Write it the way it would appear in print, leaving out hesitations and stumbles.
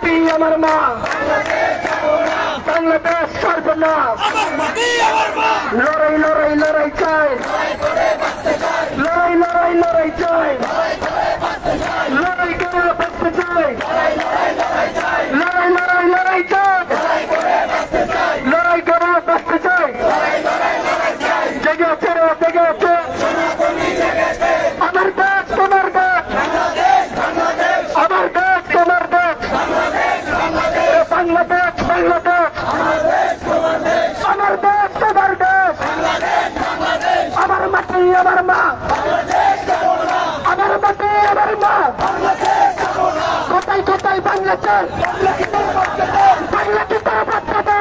মাটি আমার মা, বাংলাদেশ সর্বনা। লড়াই লড়াই লড়াই চাই, লড়াই লড়াই লড়াই চাই, লড়াই করে বাঁচতে চাই, লড়াই লড়াই লড়াই চাই, লড়াই করে বাঁচতে চাই। জেগে আছে রে, জেগে আছে আমার দেশ, তোমার দেশ, আমার দেশ, তোমার দেশ, বাংলাদেশ, বাংলাদেশ, আমার দেশ, তোমার দেশ, আমার মাটি আমার মা, আমার মাটি আমার মা। কোথায় কোথায় বাংলাদেশ, বাংলা কি তার বাচ্চাদের,